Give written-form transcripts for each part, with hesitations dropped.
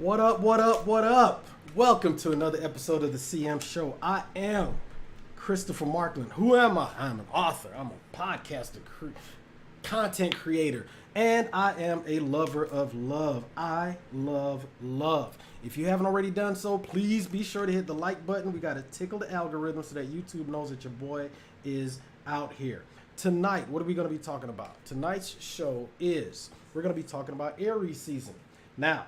What up, what up, what up? Welcome to another episode of the CM Show. I am Christopher Markland. Who am I? I'm an author, I'm a podcaster, content creator, and I am a lover of love. I love love. If you haven't already done so, please be sure to hit the like button. We got to tickle the algorithm so that YouTube knows that your boy is out here. Tonight, what are we going to be talking about? Tonight's show is we're going to be talking about Aries season. Now,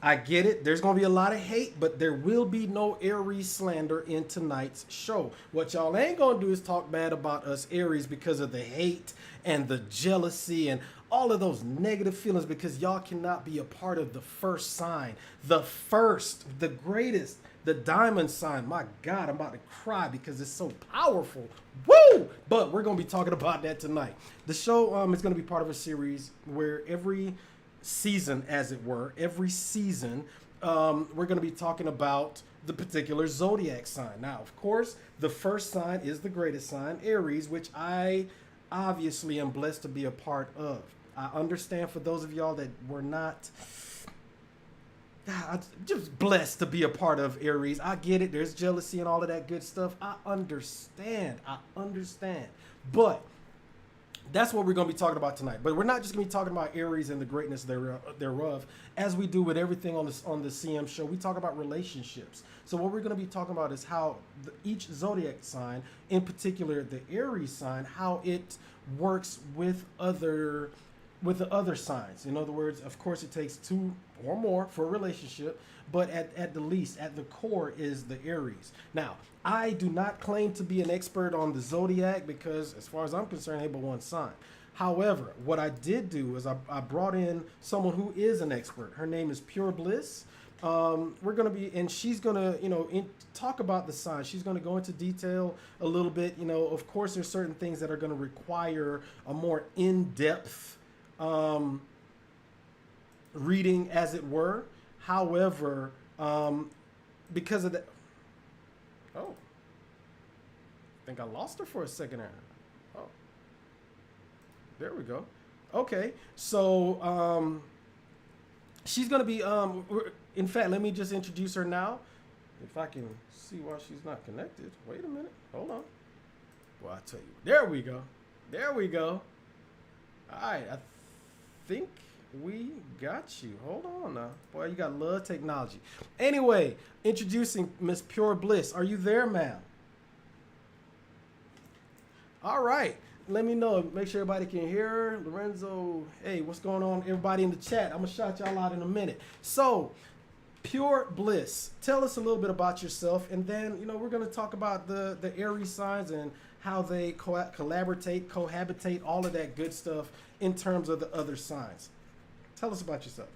I get it. There's going to be a lot of hate, but there will be no Aries slander in tonight's show. What y'all ain't going to do is talk bad about us Aries because of the hate and the jealousy and all of those negative feelings, because y'all cannot be a part of the first sign. The first, the greatest, the diamond sign. My God, I'm about to cry because it's so powerful. Woo! But we're going to be talking about that tonight. The show is going to be part of a series where every season, as it were, every season, we're going to be talking about the particular zodiac sign. Now, of course, the first sign is the greatest sign, Aries, which I obviously am blessed to be a part of. I understand for those of y'all that were not just blessed to be a part of Aries. I get it. There's jealousy and all of that good stuff. I understand. But that's what we're going to be talking about tonight. But we're not just going to be talking about Aries and the greatness thereof. As we do with everything on the CM show, we talk about relationships. So what we're going to be talking about is how each zodiac sign, in particular the Aries sign, how it works with the other signs. In other words, of course, it takes two or more for a relationship, but at the least, at the core is the Aries. Now, I do not claim to be an expert on the zodiac because, as far as I'm concerned, ain't but one sign. However, what I did do is I brought in someone who is an expert. Her name is Pure Bliss. We're going to be, and she's going to, talk about the signs. She's going to go into detail a little bit. Of course, there's certain things that are going to require a more in-depth reading, as it were. However, because of that, I think I lost her for a second there. Oh, there we go. Okay, so she's gonna be in fact, let me just introduce her now. If I can see why she's not connected. Wait a minute. Hold on. Well, I tell you. There we go. All right, I think we got you. Hold on now. Boy, you got love technology. Anyway, introducing Miss Pure Bliss. Are you there, ma'am? All right. Let me know. Make sure everybody can hear her. Lorenzo, hey, what's going on? Everybody in the chat. I'm going to shout y'all out in a minute. So, Pure Bliss, tell us a little bit about yourself, and then, we're going to talk about the Aries signs and how they cohabitate, all of that good stuff in terms of the other signs. Tell us about yourself.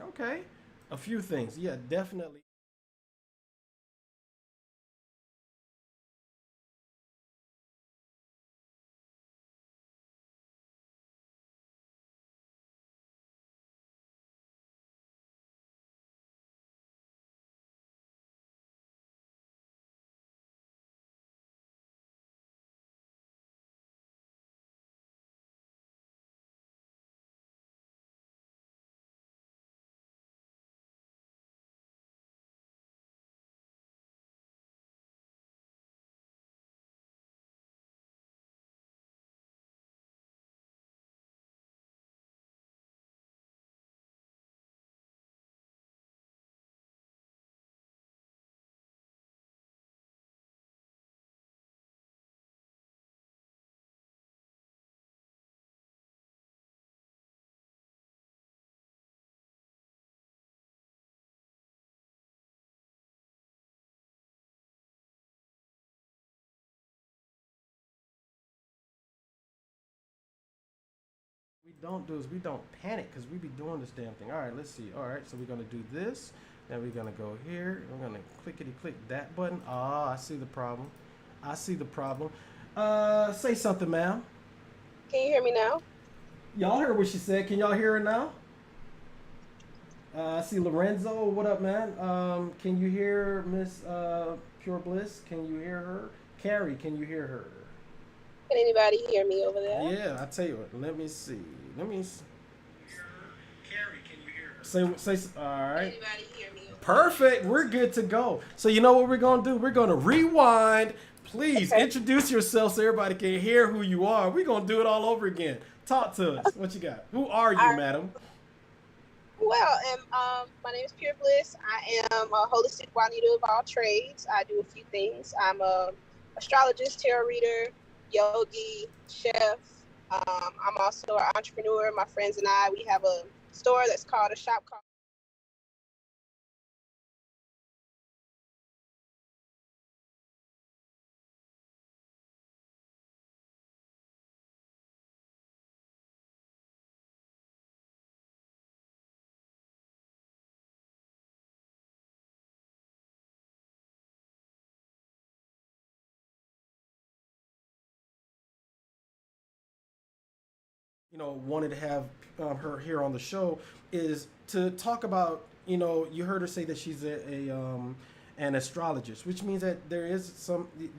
Okay. A few things. Yeah, definitely. We don't do is we don't panic because we be doing this damn thing. All right, let's see. All right, so we're gonna do this. Then we're gonna go here. We're gonna clickety click that button. Ah, I see the problem. I see the problem. Say something, ma'am. Can you hear me now? Y'all heard what she said. Can y'all hear her now? I see Lorenzo. What up, man? Can you hear Miss Pure Bliss? Can you hear her? Carrie, can you hear her? Can anybody hear me over there? Yeah, I tell you what. Let me see. Let me. Carrie, can you hear her? Say. All Can right. anybody hear me over Perfect. We're good to go. So you know what we're gonna do? We're gonna rewind. Please there? Okay. introduce yourself so everybody can hear who you are. We're gonna do it all over again. Talk to us. What you got? Who are All you, right. madam? Well, my name is Pure Bliss. I am a holistic Juanita of all trades. I do a few things. I'm a astrologist, tarot reader, yogi, chef. I'm also an entrepreneur. My friends and I, we have a store that's called a shop called. Wanted to have her here on the show is to talk about, you heard her say that she's an astrologist, which means that there is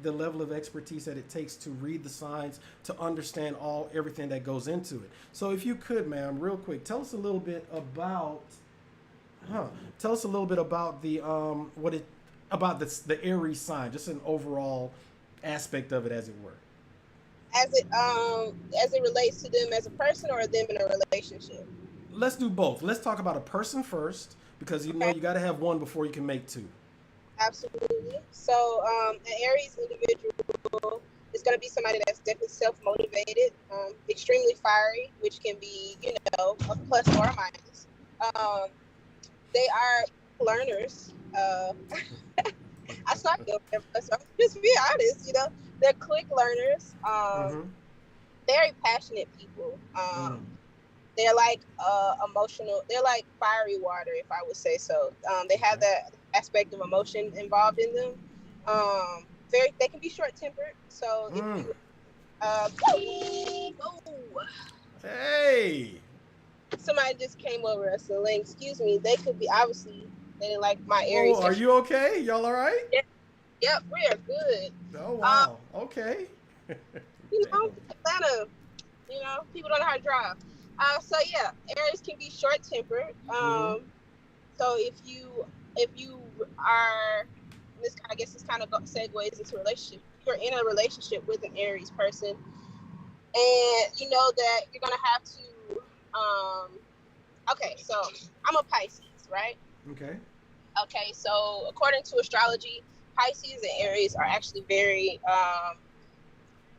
the level of expertise that it takes to read the signs, to understand everything that goes into it. So if you could, ma'am, real quick, tell us a little bit about, tell us a little bit about the Aries sign, just an overall aspect of it, as it were. As it relates to them as a person or them in a relationship. Let's do both. Let's talk about a person first because Okay. you got to have one before you can make two. Absolutely. So, an Aries individual is going to be somebody that's definitely self motivated, extremely fiery, which can be, a plus or a minus. Um, they are learners. I suck over there, so just be honest. They're quick learners. Mm-hmm. Very passionate people. Mm. They're like emotional. They're like fiery water, if I would say so. They have Okay. that aspect of emotion involved in them. They can be short tempered. So if Mm. you oh, Hey. somebody just came over us and like, excuse me, they could be obviously they didn't like my Whoa, Aries. are you okay? Y'all all right? Yeah, yep, we are good. Oh Um, wow. Okay. you know, Damn. Atlanta, people don't know how to drive. So yeah, Aries can be short tempered. Mm-hmm. So if you are this kind, I guess this kind of segues into relationship. You're in a relationship with an Aries person, and you know that you're gonna have to. Okay, so I'm a Pisces, right? Okay. Okay, so according to astrology, Pisces and Aries are actually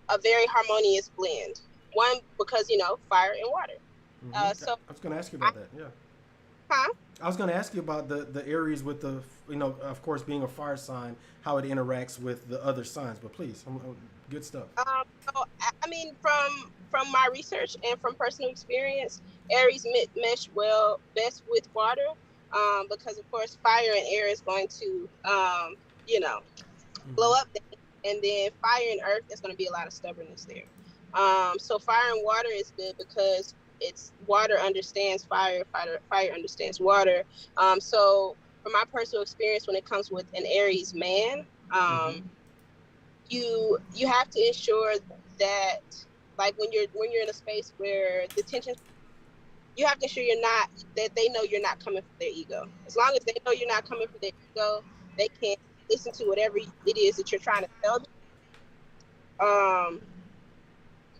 a very harmonious blend. One because fire and water. Mm-hmm. So I was gonna ask you I, about that. Yeah. huh? I was gonna ask you about the Aries with the of course being a fire sign, how it interacts with the other signs. But please, good stuff. I mean, from my research and from personal experience, Aries mesh well best with water, because of course fire and air is going to you know blow up, things, and then fire and earth there's going to be a lot of stubbornness there. So fire and water is good because it's water understands fire, fire understands water. So from my personal experience, when it comes with an Aries man, Mm-hmm. you have to ensure that like when you're in a space where the tension, you have to ensure you're not that they know you're not coming for their ego. As long as they know you're not coming for their ego, they can listen to whatever it is that you're trying to tell them.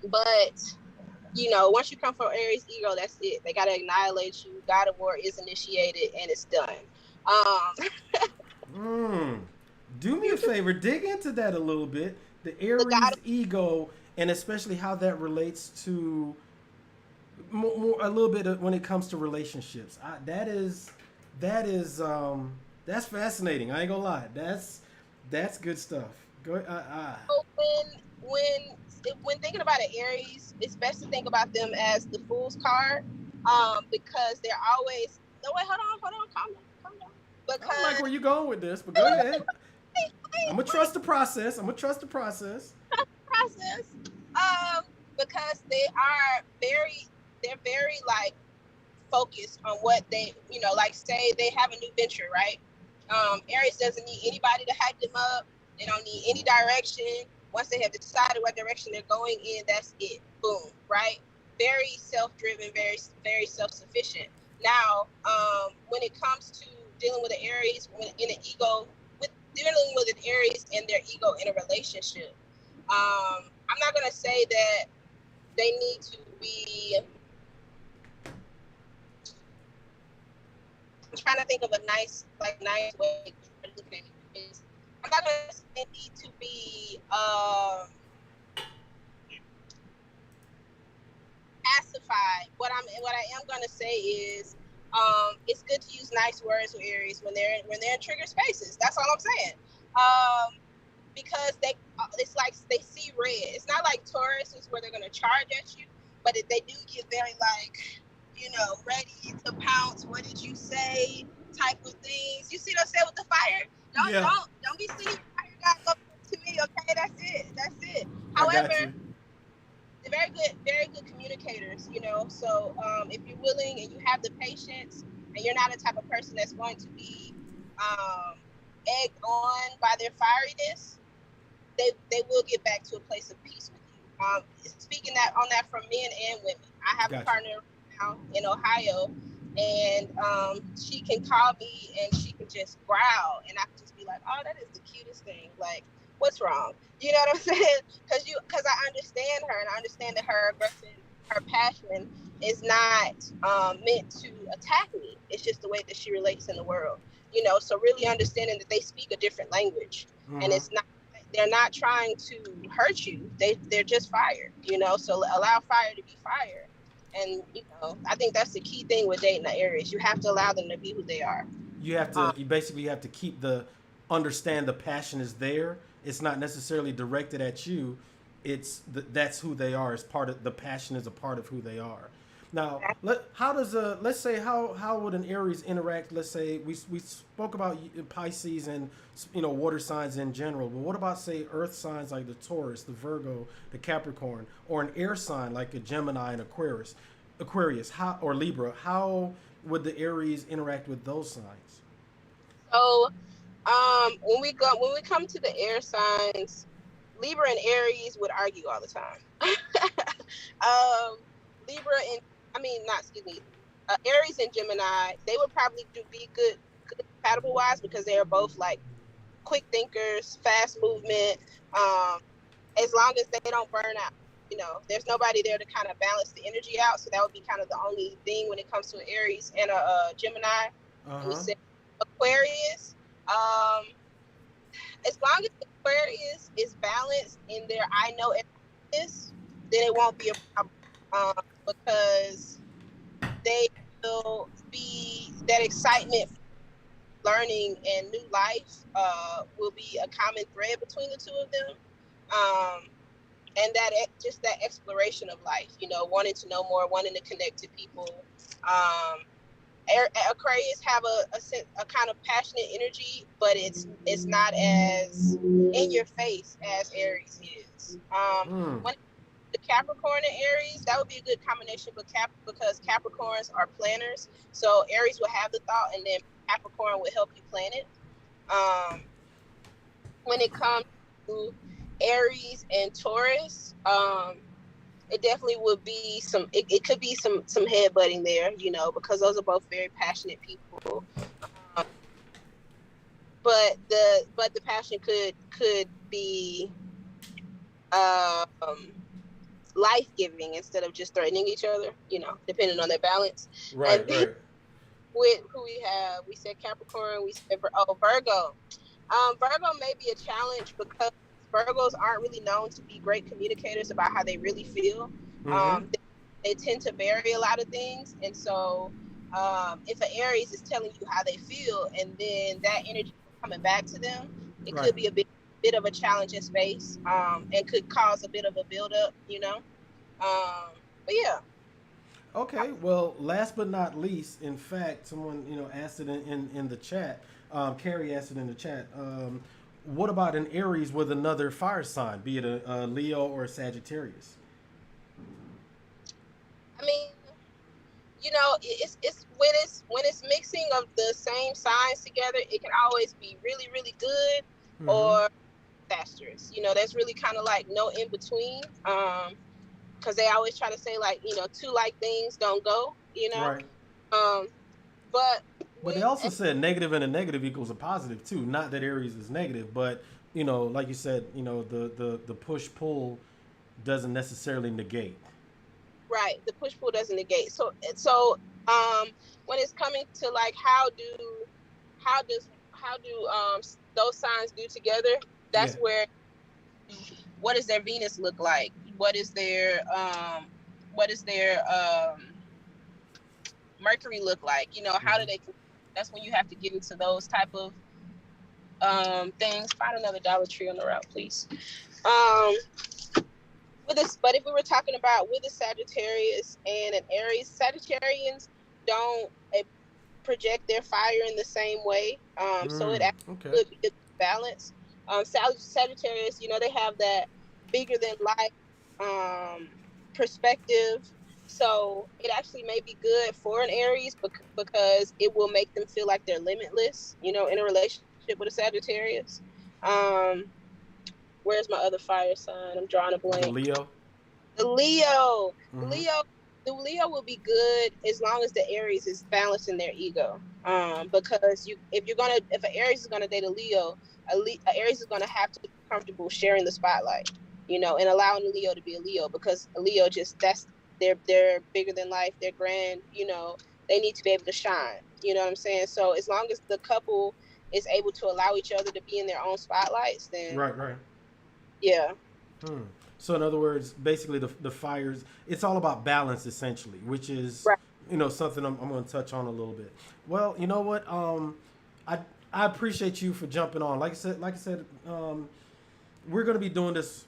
But once you come for Aries ego, that's it. They gotta annihilate you. God of War is initiated and it's done. um Mm. Do me a favor, dig into that a little bit. The the God Aries ego, and especially how that relates to a little bit when it comes to relationships. That is that's fascinating. I ain't gonna lie. That's good stuff. Go. of when thinking about an Aries, it's best to think about them as the Fool's card, because they're always. No, wait, hold on, calm down. I don't like because where you going with this, but go ahead. I'm gonna trust the process. I'm gonna trust the process. process. Because they're very like focused on what they, like say they have a new venture, right? Aries doesn't need anybody to hype them up. They don't need any direction. Once they have decided what direction they're going in, that's it. Boom, right? Very self-driven, very very self-sufficient. Now, when it comes to dealing with an Aries, dealing with an Aries and their ego in a relationship, I'm not gonna say that they need to be. I'm trying to think of a nice way to look at it. I'm not gonna say they need to be pacified. What I am gonna say is, it's good to use nice words with Aries when they're in trigger spaces. That's all I'm saying. Because it's like they see red. It's not like Taurus is where they're gonna charge at you, but if they do get very like, ready to pounce. What did you say? Type of things. You see what I'm saying with the fire? Don't be sending fire guys up to me. Okay, that's it. That's it. I However, got you. they're very good communicators. So if you're willing and you have the patience, and you're not the type of person that's going to be egged on by their fieriness, they will get back to a place of peace with you. Speaking on that from men and women, I have a partner now in Ohio, and she can call me and she can just growl, and I can just be like, "Oh, that is the cutest thing. Like, what's wrong?" You know what I'm saying? Because I understand her, and I understand that her aggression, her passion is not meant to attack me. It's just the way that she relates in the world. So really understanding that they speak a different language, and they're not trying to hurt you. They're just fire, so allow fire to be fire. And I think that's the key thing with dating the Aries. You have to allow them to be who they are. You basically have to understand the passion is there. It's not necessarily directed at you. That's who they are. It's part of the passion is a part of who they are. Now, let's say how would an Aries interact? Let's say we spoke about Pisces and water signs in general, but what about say Earth signs like the Taurus, the Virgo, the Capricorn, or an air sign like a Gemini and Aquarius, or Libra? How would the Aries interact with those signs? So, when we come to the air signs, Libra and Aries would argue all the time. Libra and Aries and Gemini, they would probably be good compatible wise because they are both like quick thinkers, fast movement. As long as they don't burn out, there's nobody there to kind of balance the energy out. So that would be kind of the only thing when it comes to an Aries and a Gemini. And we said Aquarius. As long as Aquarius is balanced in their I know this, then it won't be a problem, because they will be that excitement for learning and new life will be a common thread between the two of them. And just that exploration of life, wanting to know more, wanting to connect to people. Aquarius have a kind of passionate energy, but it's not as in your face as Aries is. When the Capricorn and Aries, that would be a good combination, because Capricorns are planners. So Aries will have the thought, and then Capricorn will help you plan it. When it comes to Aries and Taurus, it definitely would be it could be some headbutting there, because those are both very passionate people. But the passion could be life-giving instead of just threatening each other, depending on their balance. Right. With who we said Capricorn, we said Virgo. Virgo may be a challenge because Virgos aren't really known to be great communicators about how they really feel. They tend to vary a lot of things, and so if an Aries is telling you how they feel, and then that energy coming back to them, it could be a bit of a challenge in space, and could cause a bit of a buildup, but yeah. Okay, well, last but not least, in fact, someone asked it in the chat. Carrie asked it in the chat. What about an Aries with another fire sign, be it a Leo or a Sagittarius? I mean, it's mixing of the same signs together. It can always be really really good Mm-hmm. or disastrous. That's really kind of like no in between. Because they always try to say like two like things don't go. Right. Um, but But they with also said negative and a negative equals a positive too. Not that Aries is negative, but like you said, the push pull doesn't necessarily negate. right, the push pull doesn't negate. So when it's coming to like how do those signs do together? Yeah. That's where what does their Venus look like? What is their Mercury look like? How do Mm-hmm. they? That's when you have to get into those type of things. Find another Dollar Tree on the route, please. Um, with this, but if we were talking about with a Sagittarius and an Aries, Sagittarians don't project their fire in the same way. So it actually Okay. could be a balance. Sagittarius, they have that bigger than life perspective. So it actually may be good for an Aries because it will make them feel like they're limitless, in a relationship with a Sagittarius. Um, where's my other fire sign? I'm drawing a The blank. Leo. The Leo, the Mm-hmm. Leo, the Leo will be good as long as the Aries is balanced in their ego. Because if an Aries is gonna date a Leo, a Aries is gonna have to be comfortable sharing the spotlight, and allowing the Leo to be a Leo because a Leo just that's they're bigger than life, they're grand, they need to be able to shine. You know what I'm saying? So as long as the couple is able to allow each other to be in their own spotlights, then Right. Right. yeah. Hmm. So in other words, basically the fires, it's all about balance essentially, which is Right. something I'm going to touch on a little bit. Well, you know what? I I appreciate you for jumping on. Like I said, we're going to be doing this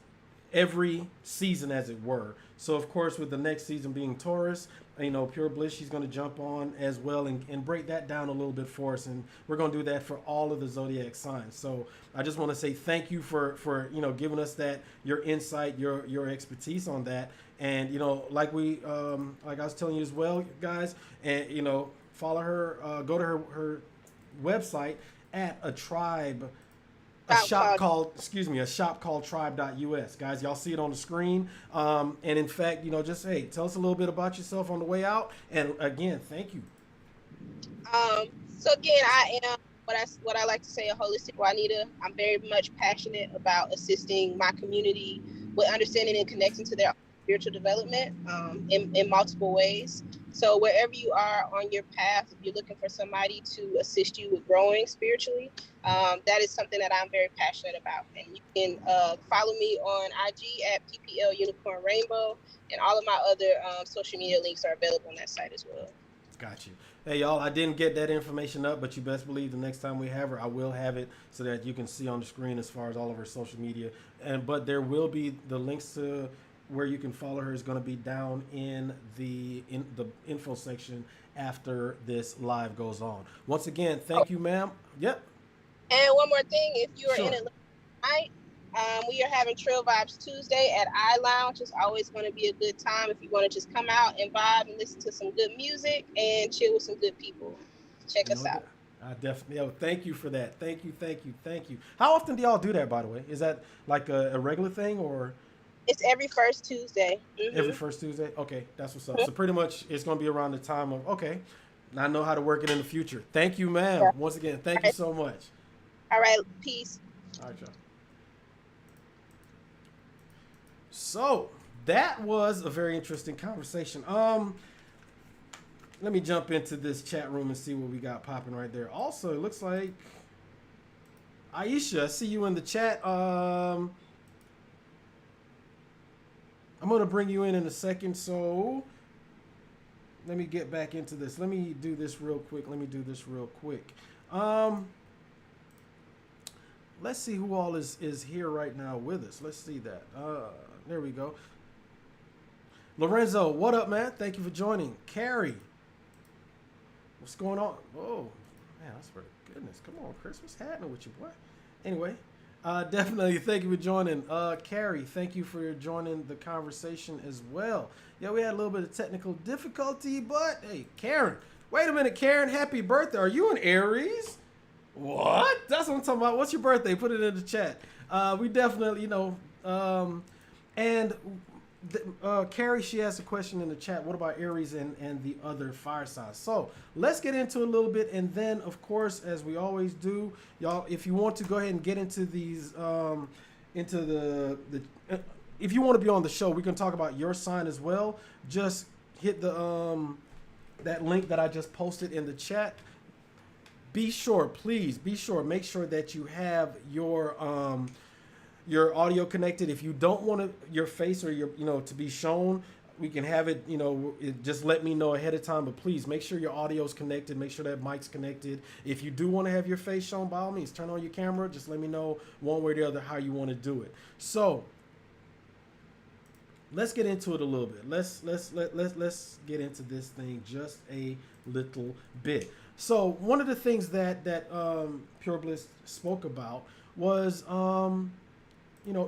every season, as it were. So, of course, with the next season being Taurus, Pure Bliss, she's going to jump on as well and break that down a little bit for us. And we're going to do that for all of the zodiac signs. So, I just want to say thank you for giving us that, your insight, your expertise on that. And, like I was telling you as well, guys, and, follow her, go to her website at a tribe Out called a shop called tribe.us. Guys, y'all see it on the screen. And in fact, just hey, tell us a little bit about yourself on the way out. And again, thank you. Um, so again, I am what I like to say a holistic Juanita. I'm very much passionate about assisting my community with understanding and connecting to their spiritual development in multiple ways. So wherever you are on your path, if you're looking for somebody to assist you with growing spiritually, that is something that I'm very passionate about. And you can follow me on IG at PPL Unicorn Rainbow, and all of my other social media links are available on that site as well. Got you. Hey, y'all, I didn't get that information up, but you best believe the next time we have her, I will have it so that you can see on the screen as far as all of her social media. But there will be the links to where you can follow her is going to be down in the info section after this live goes on. Once again, thank you, ma'am. Yep. And one more thing, if you are in Sure. Atlanta tonight, we are having Trail Vibes Tuesday at I Lounge. It's always going to be a good time if you want to just come out and vibe and listen to some good music and chill with some good people. Check us No, out. I definitely. Oh, thank you for that. Thank you, thank you, thank you. How often do y'all do that, by the way? Is that like a regular thing or It's every first Tuesday. every first Tuesday? Okay, that's what's up. Mhm. So pretty much it's going to be around the time of, okay, I know how to work it in the future. Thank you, ma'am. Yeah. Once again, All thank you right. so much. All right. Peace. All right, y'all. So that was a very interesting conversation. Let me jump into this chat room and see what we got popping right there. Also, it looks like Aisha, I see you in the chat. I'm gonna bring you in a second. So let me get back into this. Let me do this real quick. Um, let's see who all is here right now with us. Let's see that. There we go. Lorenzo, what up, man? Thank you for joining. Carrie, what's going on? Oh, man, I swear to goodness. Come on, Chris. What's happening with you, boy? Anyway, definitely thank you for joining. Carrie, thank you for joining the conversation as well. Yeah, we had a little bit of technical difficulty, but hey, Karen. Wait a minute, Karen. Happy birthday. Are you an Aries? What? That's what I'm talking about. What's your birthday? Put it in the chat. We definitely, and Carrie, she asked a question in the chat. What about Aries and the other fire signs? So let's get into it a little bit, and then, of course, as we always do, y'all, if you want to go ahead and get into these, into if you want to be on the show, we can talk about your sign as well. Just hit the that link that I just posted in the chat. Be sure, please, make sure that you have your audio connected. If you don't want your face or your to be shown, we can have it. Just let me know ahead of time. But please make sure your audio is connected. Make sure that mic's connected. If you do want to have your face shown, by all means, turn on your camera. Just let me know one way or the other how you want to do it. So let's get into it a little bit. Let's get into this thing just a little bit. So one of the things that Pure Bliss spoke about was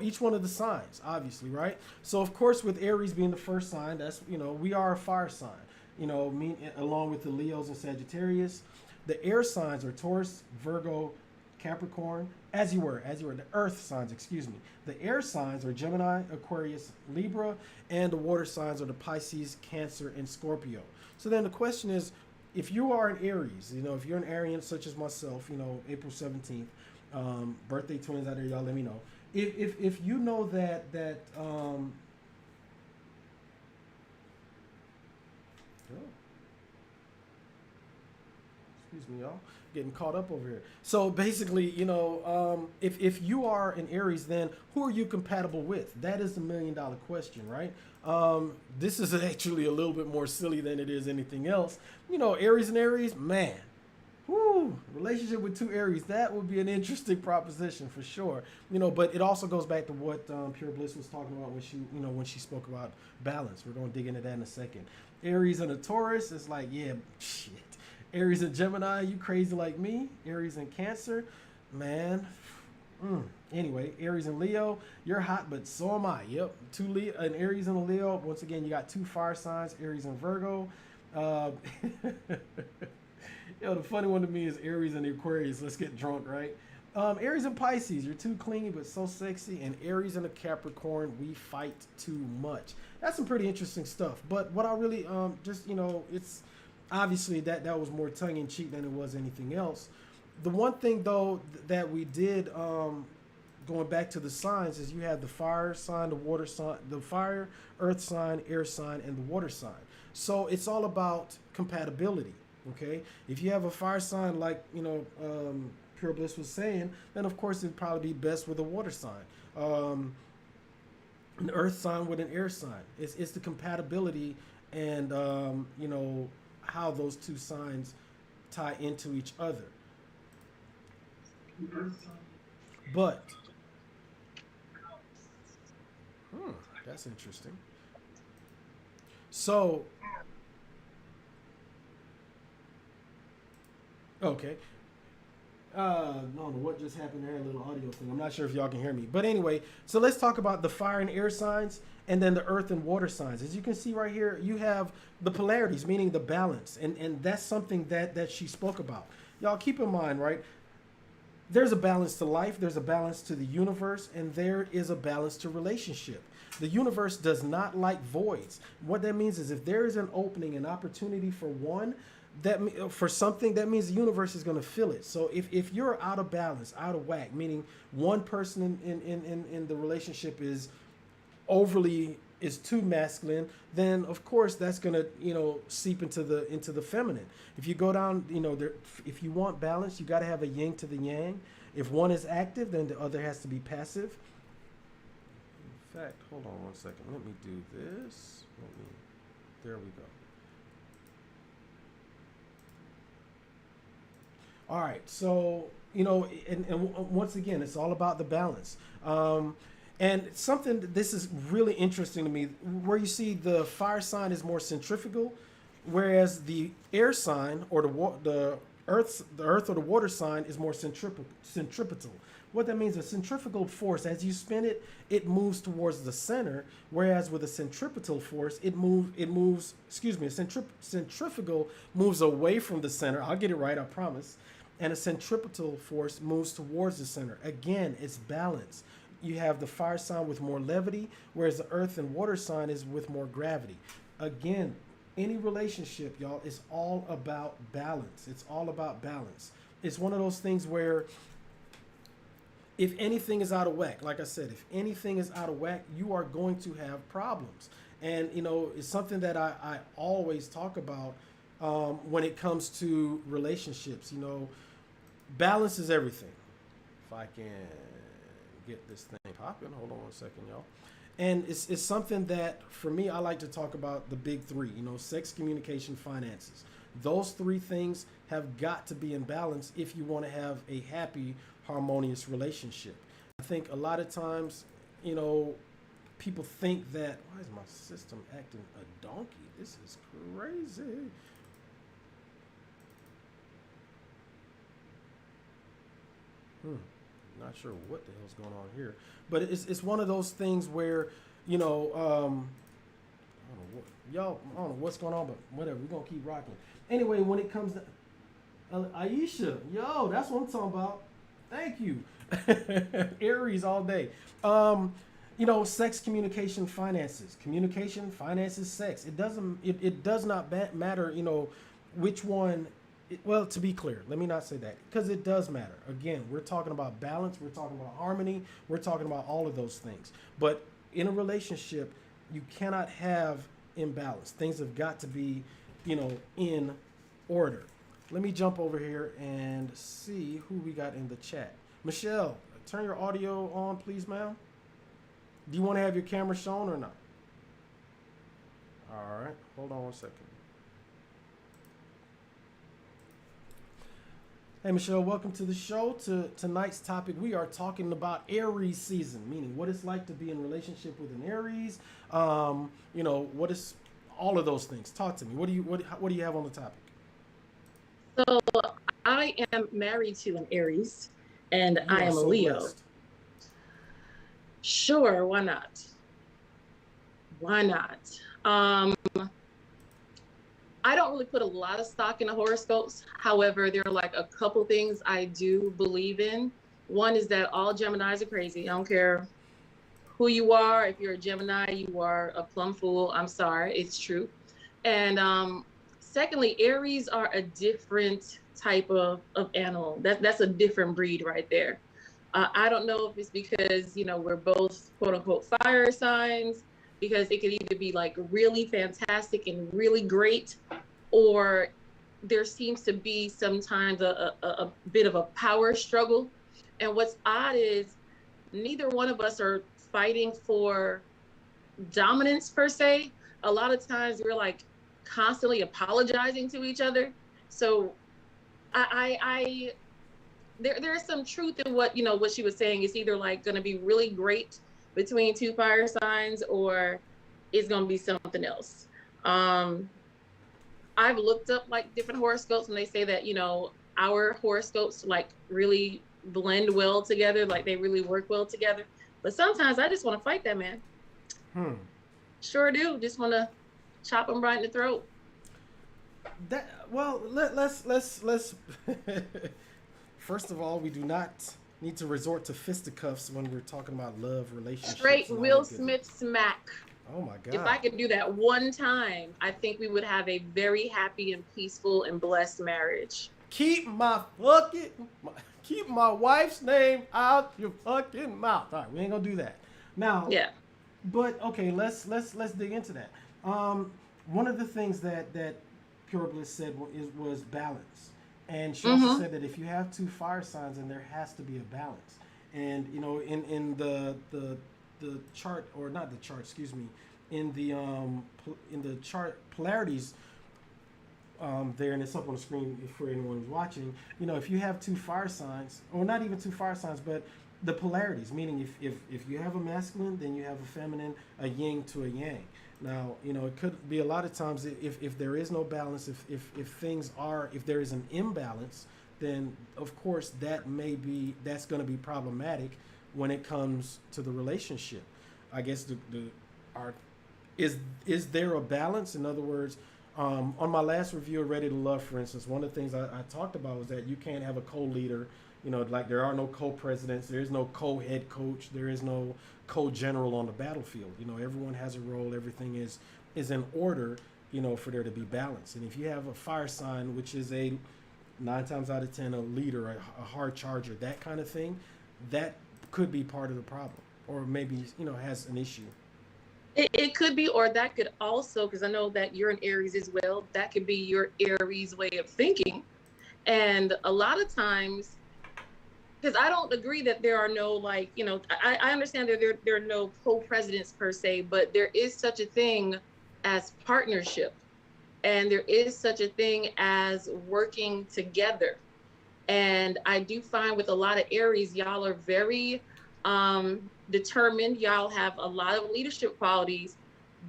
each one of the signs, obviously, right? So of course, with Aries being the first sign, that's we are a fire sign. Me along with the Leos and Sagittarius. The air signs are Taurus, Virgo, Capricorn, as you were the earth signs, excuse me. The air signs are Gemini, Aquarius, Libra, and the water signs are the Pisces, Cancer, and Scorpio. So then the question is, if you are an Aries, if you're an Arian such as myself, April 17th, birthday twins out there, y'all let me know. If you know that excuse me, y'all, getting caught up over here. So basically, if you are an Aries, then who are you compatible with? That is the $1 million question, right? This is actually a little bit more silly than it is anything else. Aries and Aries, man. Whoo, relationship with two Aries, that would be an interesting proposition for sure. But it also goes back to what Pure Bliss was talking about when she spoke about balance. We're going to dig into that in a second. Aries and a Taurus, it's like, yeah, shit. Aries and Gemini, you crazy like me. Aries and Cancer, man. Anyway, Aries and Leo, you're hot, but so am I. Yep, an Aries and a Leo. Once again, you got two fire signs, Aries and Virgo. The funny one to me is Aries and Aquarius. Let's get drunk, right? Aries and Pisces, you're too clingy but so sexy. And Aries and a Capricorn, we fight too much. That's some pretty interesting stuff. But what I really it's obviously that was more tongue-in-cheek than it was anything else. The one thing though that we did going back to the signs is you have the fire sign, the water sign, the fire, earth sign, air sign, and the water sign. So it's all about compatibility. Okay, if you have a fire sign like Pure Bliss was saying, then of course it'd probably be best with a water sign. An earth sign with an air sign. It's the compatibility and how those two signs tie into each other. But that's interesting. So okay. No, what just happened there? A little audio thing. I'm not sure if y'all can hear me. But anyway, so let's talk about the fire and air signs and then the earth and water signs. As you can see right here, you have the polarities, meaning the balance. And that's something that she spoke about. Y'all keep in mind, right? There's a balance to life, there's a balance to the universe, and there is a balance to relationship. The universe does not like voids. What that means is if there is an opening, an opportunity for one, for something, that means the universe is going to fill it. So if you're out of balance, out of whack, meaning one person in the relationship is too masculine, then of course that's going to seep into the feminine. If you go down, if you want balance, you got to have a yin to the yang. If one is active, then the other has to be passive. In fact, hold on one second. Let me do this. There we go. All right, so and once again, it's all about the balance. And something this is really interesting to me, where you see the fire sign is more centrifugal, whereas the air sign or the earth or the water sign is more centripetal. What that means, a centrifugal force, as you spin it, it moves towards the center, whereas with a centripetal force, excuse me, centrifugal moves away from the center. I'll get it right, I promise. And a centripetal force moves towards the center. Again, it's balance. You have the fire sign with more levity, whereas the earth and water sign is with more gravity. Again, any relationship, y'all, is all about balance. It's all about balance. It's one of those things where if anything is out of whack, like I said, if anything is out of whack, you are going to have problems. And, it's something that I always talk about when it comes to relationships. Balance is everything. If I can get this thing popping, hold on one second, y'all. And it's something that, for me, I like to talk about the big three, sex, communication, finances. Those three things have got to be in balance if you want to have a happy, harmonious relationship. I think a lot of times, people think that, why is my system acting a donkey? This is crazy. Not sure what the hell's going on here, but it's one of those things where, I don't know I don't know what's going on, but whatever, we're gonna keep rocking. Anyway, when it comes to Aisha, that's what I'm talking about. Thank you. Aries all day. Sex, communication, finances. Communication, finances, sex. It does not matter, which one. Well, to be clear, let me not say that, because it does matter. Again, we're talking about balance, we're talking about harmony, we're talking about all of those things. But in a relationship, you cannot have imbalance. Things have got to be, in order. Let me jump over here and see who we got in the chat. Michelle, turn your audio on, please, ma'am. Do you want to have your camera shown or not? All right, hold on one second. Hey, Michelle, welcome to the show. Tonight's topic, we are talking about Aries season, meaning what it's like to be in a relationship with an Aries. What is all of those things. Talk to me. What do you have on the topic? So I am married to an Aries, and I am a Leo. Blessed. Sure, why not? Why not? I don't really put a lot of stock in the horoscopes. However, there are like a couple things I do believe in. One is that all Geminis are crazy. I don't care who you are. If you're a Gemini, you are a plum fool. I'm sorry, it's true. And secondly, Aries are a different type of animal. That's a different breed right there. I don't know if it's because, we're both quote unquote fire signs, because it could either be like really fantastic and really great, or there seems to be sometimes a bit of a power struggle. And what's odd is neither one of us are fighting for dominance per se. A lot of times we're like constantly apologizing to each other. So there is some truth in what she was saying. It's either like going to be really great between two fire signs, or it's going to be something else. I've looked up like different horoscopes, and they say that, our horoscopes like really blend well together, like they really work well together. But sometimes I just want to fight that man. Sure do. Just want to chop him right in the throat. Let's first of all, we do not need to resort to fisticuffs when we're talking about love, relationships. Straight Will Smith smack. Oh my God. If I could do that one time, I think we would have a very happy and peaceful and blessed marriage. Keep my wife's name out your fucking mouth. All right, we ain't gonna do that. Now, yeah. But okay, let's dig into that. One of the things that Pure Bliss said was balance. And she also said that if you have two fire signs, then there has to be a balance. And in the chart, or not the chart, excuse me, in the chart polarities there, and it's up on the screen for anyone who's watching. If you have two fire signs, or not even two fire signs, but the polarities, meaning if you have a masculine, then you have a feminine, a yin to a yang. Now, it could be a lot of times if there is no balance, if things are, if there is an imbalance, then of course that's going to be problematic when it comes to the relationship. I guess our is there a balance? In other words, on my last review of Ready to Love, for instance, one of the things I talked about was that you can't have a co-leader. Like there are no co-presidents, there is no co-head coach, there is no co-general on the battlefield. Everyone has a role, everything is in order, for there to be balance. And if you have a fire sign, which is 9 times out of 10 a leader, a hard charger, that kind of thing, that could be part of the problem, or maybe has an issue. It could be, or that could also, because I know that you're an Aries as well, that could be your Aries way of thinking. And a lot of times, because I don't agree that there are no, I understand that there are no co-presidents per se, but there is such a thing as partnership. And there is such a thing as working together. And I do find with a lot of Aries, y'all are very determined. Y'all have a lot of leadership qualities,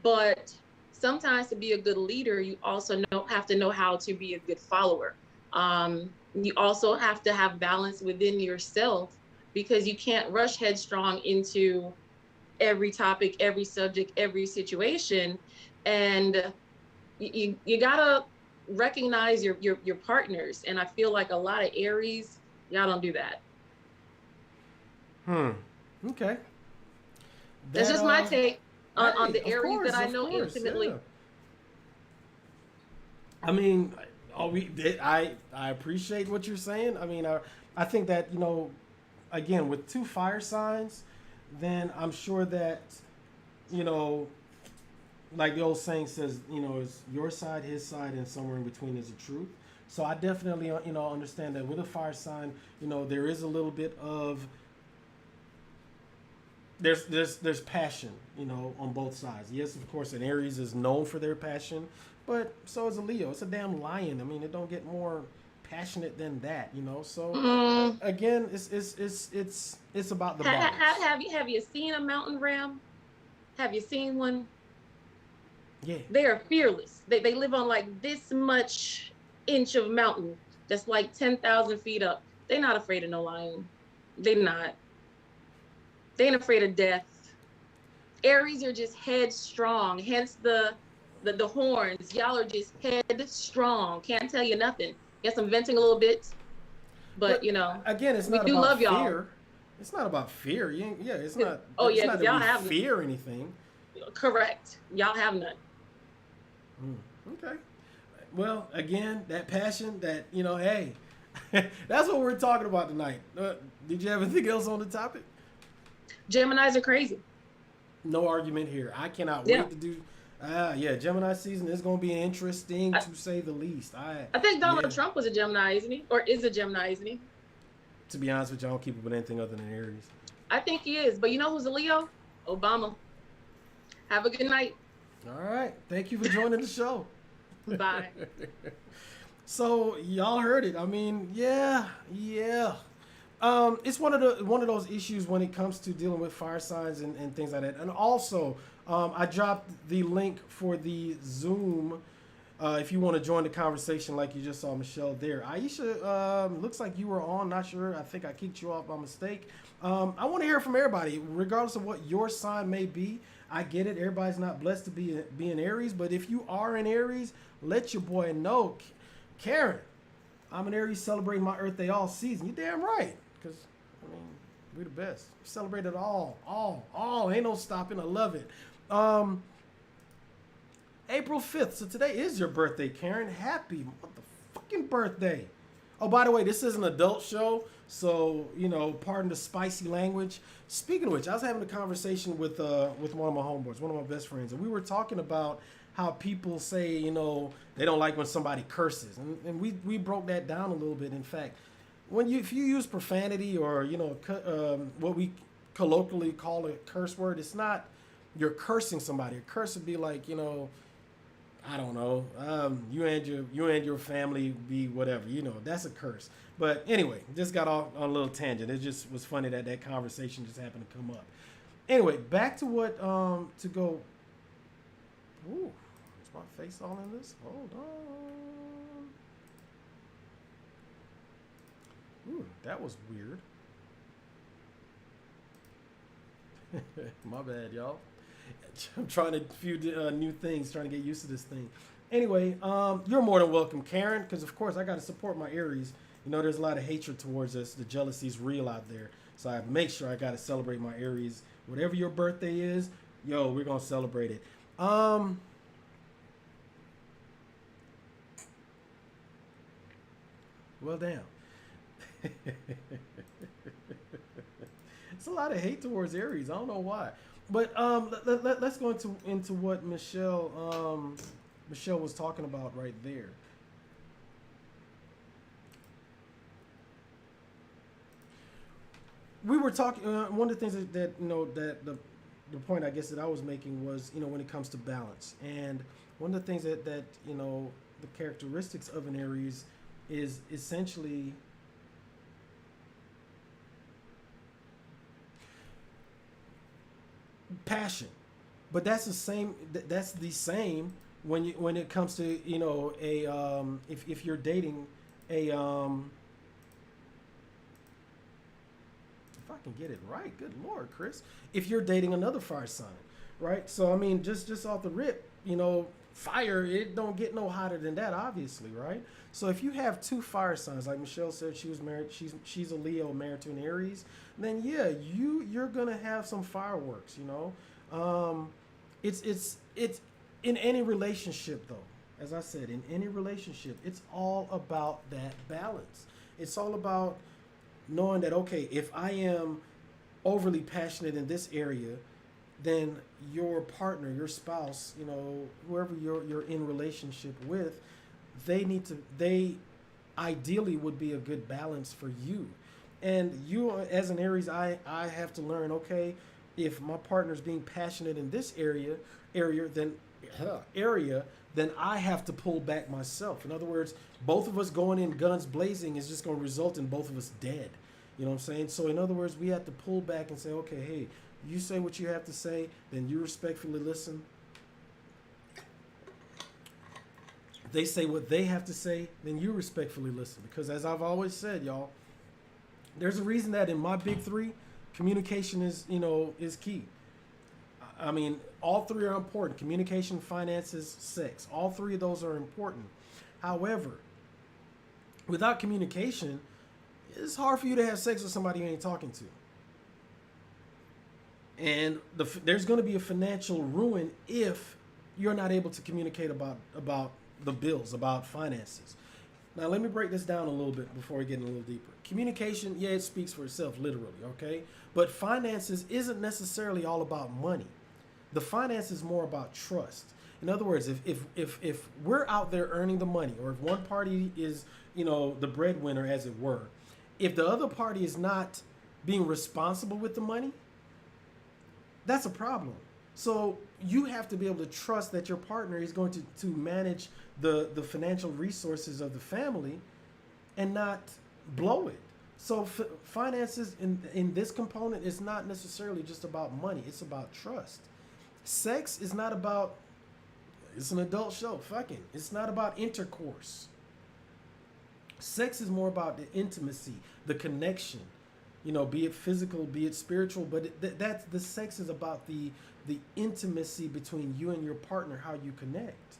but sometimes to be a good leader, you also have to know how to be a good follower. You also have to have balance within yourself, because you can't rush headstrong into every topic, every subject, every situation. And you gotta recognize your partners. And I feel like a lot of Aries, y'all don't do that. Okay. That's just my take on the Aries that I know intimately. Yeah. I mean, I appreciate what you're saying. I mean, I think that, again, with 2 fire signs, then I'm sure that, like the old saying says, it's your side, his side, and somewhere in between is the truth. So I definitely, understand that with a fire sign, there is a little bit of, there's passion, on both sides. Yes, of course, an Aries is known for their passion, but so is a Leo. It's a damn lion. I mean, it don't get more passionate than that, So again, it's about the balance. Have you seen a mountain ram? Have you seen one? Yeah. They are fearless. They live on like this much inch of mountain that's like 10,000 feet up. They're not afraid of no lion. They're not. They ain't afraid of death. Aries are just headstrong, hence the horns. Y'all are just headstrong. Can't tell you nothing. Yes, I'm venting a little bit, but again, it's not about fear. Y'all. It's not about fear. It's not. Oh yeah, because y'all have fear anything. Correct. Y'all have none. Okay. Well, again, that passion, that hey, that's what we're talking about tonight. Did you have anything else on the topic? Geminis are crazy. No argument here. I cannot wait to do. Gemini season is going to be interesting to say the least. I think Donald Trump was a Gemini, isn't he? Or is a Gemini, isn't he? To be honest with you, I don't keep up with anything other than Aries. I think he is. But you know who's a Leo? Obama. Have a good night. All right. Thank you for joining the show. Bye. So y'all heard it. I mean, yeah. It's one of those issues when it comes to dealing with fire signs and things like that. And also, I dropped the link for the Zoom if you want to join the conversation, like you just saw Michelle there. Aisha, looks like you were on. Not sure. I think I kicked you off by mistake. I want to hear from everybody, regardless of what your sign may be. I get it. Everybody's not blessed to be an Aries, but if you are an Aries, let your boy know. Karen, I'm an Aries celebrating my Earth Day all season. You damn right. Because, I mean, we're the best. We celebrate it all. Ain't no stopping. I love it. April 5th. So today is your birthday, Karen. Happy motherfucking birthday. Oh, by the way, this is an adult show. So, pardon the spicy language. Speaking of which, I was having a conversation with one of my homeboys, one of my best friends. And we were talking about how people say, they don't like when somebody curses. And we broke that down a little bit. In fact, if you use profanity or what we colloquially call a curse word, it's not you're cursing somebody. A curse would be like I I don't know. You and your family be whatever. You know, that's a curse. But anyway, just got off on a little tangent. It just was funny that that conversation just happened to come up. Anyway, back to what to go. Ooh, is my face all in this? Hold on. Ooh, that was weird. My bad, y'all. I'm trying a few new things, trying to get used to this thing. Anyway, you're more than welcome, Karen, because of course I got to support my Aries. You know, there's a lot of hatred towards us. The jealousy's real out there, so I make sure I got to celebrate my Aries. Whatever your birthday is, yo, we're gonna celebrate it. Well, damn. It's a lot of hate towards Aries. I don't know why. But let's go into what Michelle was talking about right there. We were talking. One of the things that you know that the point I guess that I was making was, you know, when it comes to balance, and one of the things that you know the characteristics of an Aries is essentially passion, but that's the same. That's the same when it comes to, you know, a if you're dating a if I can get it right, good lord, Chris, if you're dating another fire sign, right? So I mean, just off the rip, you know, fire, it don't get no hotter than that, obviously, right? So if you have two fire signs, like Michelle said, she was married, she's a Leo married to an Aries, then yeah, you're gonna have some fireworks, you know. It's in any relationship though. As I said, in any relationship, it's all about that balance. It's all about knowing that, okay, if I am overly passionate in this area, then your partner, your spouse, you know, whoever you're in relationship with, they ideally would be a good balance for you. And you, as an Aries, I have to learn, okay, if my partner's being passionate in this then I have to pull back myself. In other words, both of us going in guns blazing is just going to result in both of us dead. You know what I'm saying? So in other words, we have to pull back and say, okay, hey, you say what you have to say, then you respectfully listen. They say what they have to say, then you respectfully listen. Because as I've always said, y'all, there's a reason that in my big three, communication is, you know, is key. I mean, all three are important. Communication, finances, sex. All three of those are important. However, without communication, it's hard for you to have sex with somebody you ain't talking to. And there's going to be a financial ruin if you're not able to communicate about the bills, about finances. Now, let me break this down a little bit before we get in a little deeper. Communication, yeah, it speaks for itself, literally, okay? But finances isn't necessarily all about money. The finance is more about trust. In other words, if we're out there earning the money, or if one party is, you know, the breadwinner, as it were, if the other party is not being responsible with the money, that's a problem. So you have to be able to trust that your partner is going to manage the financial resources of the family and not blow it. So finances in this component is not necessarily just about money. It's about trust. Sex is not about, it's an adult show, fucking. It's not about intercourse. Sex is more about the intimacy, the connection, you know, be it physical, be it spiritual, but that's the sex is about the intimacy between you and your partner, how you connect.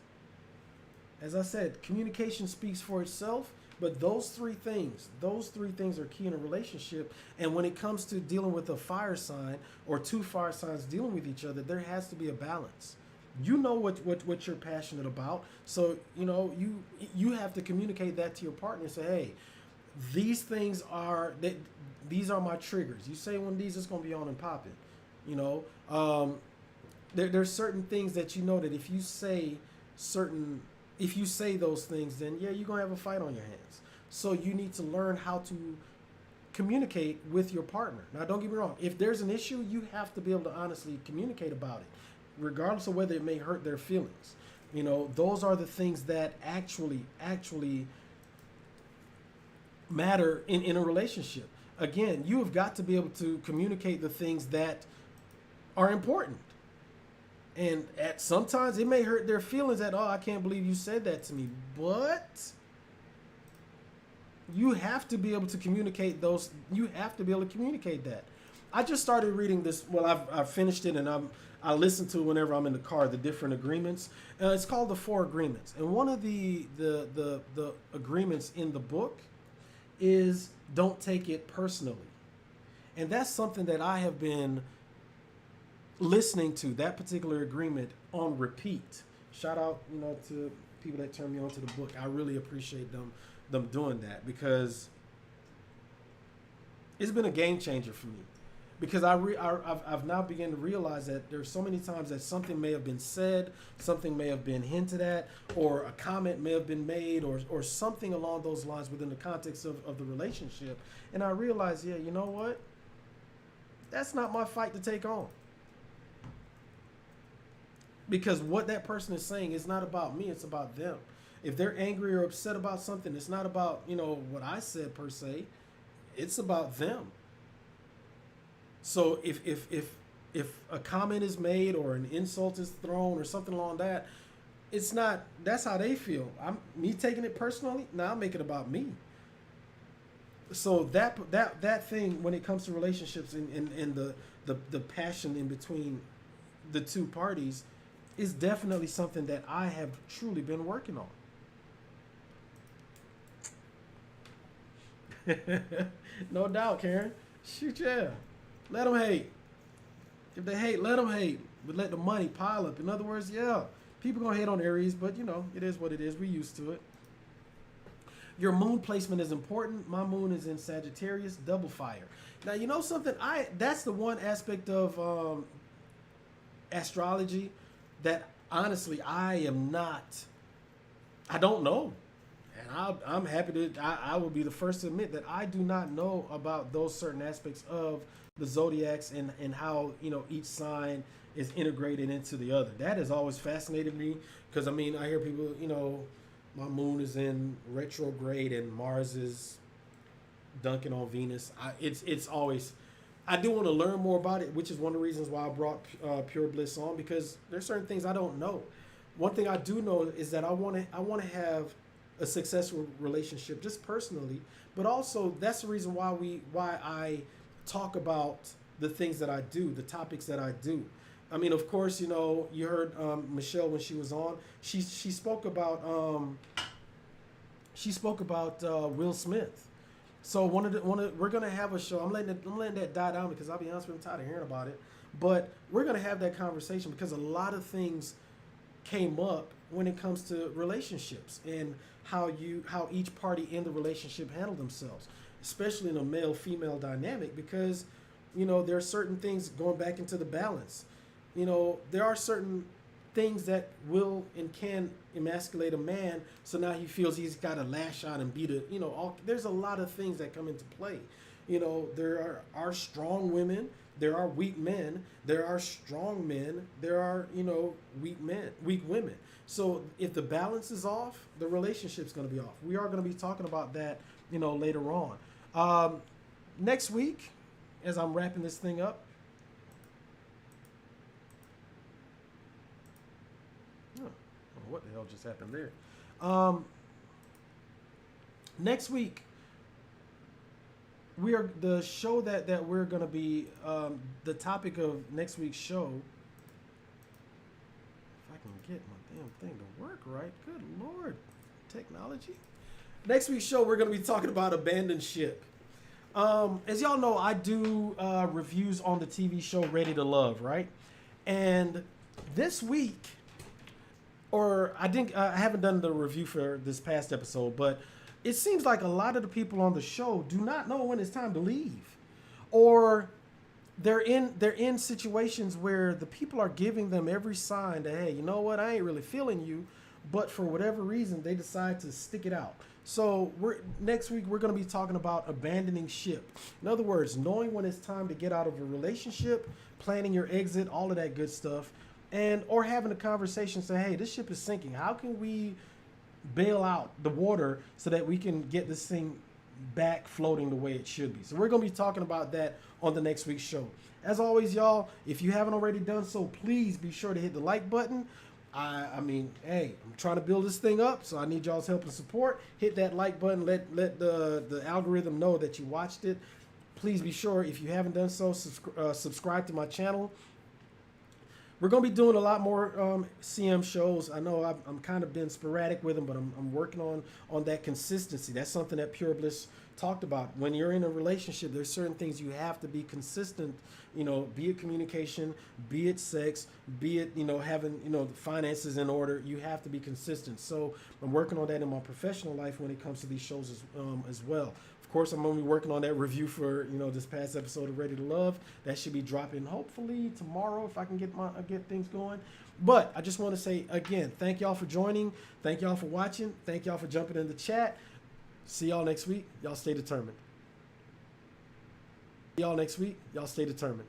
As I said, communication speaks for itself, but those three things are key in a relationship. And when it comes to dealing with a fire sign or two fire signs dealing with each other, there has to be a balance. You know what you're passionate about, so you know you have to communicate that to your partner and say, hey, these things are these are my triggers. You say one of these, it's gonna be on and popping. You know, there's certain things that you know that if you say those things, then yeah, you're gonna have a fight on your hands. So you need to learn how to communicate with your partner. Now, don't get me wrong. If there's an issue, you have to be able to honestly communicate about it, regardless of whether it may hurt their feelings. You know, those are the things that actually matter in a relationship. Again, you have got to be able to communicate the things that are important. And at sometimes it may hurt their feelings that, oh, I can't believe you said that to me. But you have to be able to communicate those. You have to be able to communicate that. I just started reading this. Well, I've finished it, and I listen to it whenever I'm in the car. The different agreements. It's called the 4 Agreements, and one of the agreements in the book is don't take it personally, and that's something that I have been listening to, that particular agreement, on repeat. Shout out, to people that turn me on to the book. I really appreciate them doing that, because it's been a game changer for me. Because I've now begun to realize that there's so many times that something may have been said, something may have been hinted at, or a comment may have been made, or something along those lines within the context of the relationship. And I realized, yeah, you know what? That's not my fight to take on. Because what that person is saying is not about me, it's about them. If they're angry or upset about something, it's not about, what I said per se. It's about them. So if a comment is made or an insult is thrown or something along that, it's not, that's how they feel. Me taking it personally, now I make it about me. So that thing, when it comes to relationships and the passion in between the two parties, is definitely something that I have truly been working on. No doubt, Karen. Shoot, yeah. Let them hate. If they hate, let them hate. But let the money pile up. In other words, yeah, people gonna hate on Aries, but it is what it is. We used to it. Your moon placement is important. My moon is in Sagittarius, double fire. Now, you know something? That's the one aspect of astrology that honestly I don't know. And I'm happy to, I will be the first to admit that I do not know about those certain aspects of the zodiacs and how, each sign is integrated into the other. That has always fascinated me, because I hear people, my moon is in retrograde and Mars is dunking on Venus. It's always, I do want to learn more about it, which is one of the reasons why I brought Pure Bliss on, because there's certain things I don't know. One thing I do know is that I want to have a successful relationship, just personally, but also that's the reason why I talk about the things that I do, the topics that I do. Of course, you heard Michelle when she was on. She spoke about Will Smith. So we're gonna have a show. I'm letting that die down, because I'll be honest with you, I'm tired of hearing about it. But we're gonna have that conversation, because a lot of things came up when it comes to relationships and how each party in the relationship handle themselves, especially in a male-female dynamic, because there are certain things going back into the balance. There are certain things that will and can emasculate a man, so now he feels he's got to lash out and beat it. There's a lot of things that come into play. There are strong women, there are weak men, there are strong men, there are weak women. So if the balance is off, the relationship's going to be off. We are going to be talking about that later on. Next week, as I'm wrapping this thing up, what the hell just happened there? Next week, the show that we're going to be, the topic of next week's show, if I can get my damn thing to work right, good Lord, technology. Next week's show, we're going to be talking about abandoned ship. As y'all know, I do reviews on the TV show Ready to Love, right? And this week, or I haven't done the review for this past episode, but it seems like a lot of the people on the show do not know when it's time to leave, or they're in situations where the people are giving them every sign that, hey, you know what, I ain't really feeling you, but for whatever reason they decide to stick it out. So next week we're going to be talking about abandoning ship. In other words, knowing when it's time to get out of a relationship, planning your exit, all of that good stuff. and or having a conversation, say, hey, this ship is sinking. How can we bail out the water so that we can get this thing back floating the way it should be? So we're going to be talking about that on the next week's show. As always, y'all, if you haven't already done so, please be sure to hit the like button. I mean, hey, I'm trying to build this thing up, so I need y'all's help and support. Hit that like button. Let the algorithm know that you watched it. Please be sure, if you haven't done so, subscribe to my channel. We're going to be doing a lot more CM shows. I know I'm kind of been sporadic with them, but I'm working on that consistency. That's something that Pure Bliss talked about. When you're in a relationship, there's certain things you have to be consistent, you know, be it communication, be it sex, be it, you know, having, you know, the finances in order. You have to be consistent. So I'm working on that in my professional life when it comes to these shows as well. Of course, I'm going to be working on that review for, you know, this past episode of Ready to Love. That should be dropping hopefully tomorrow if I can get things going. But I just want to say again, thank y'all for joining. Thank y'all for watching. Thank y'all for jumping in the chat. See y'all next week. Y'all stay determined. See y'all next week. Y'all stay determined.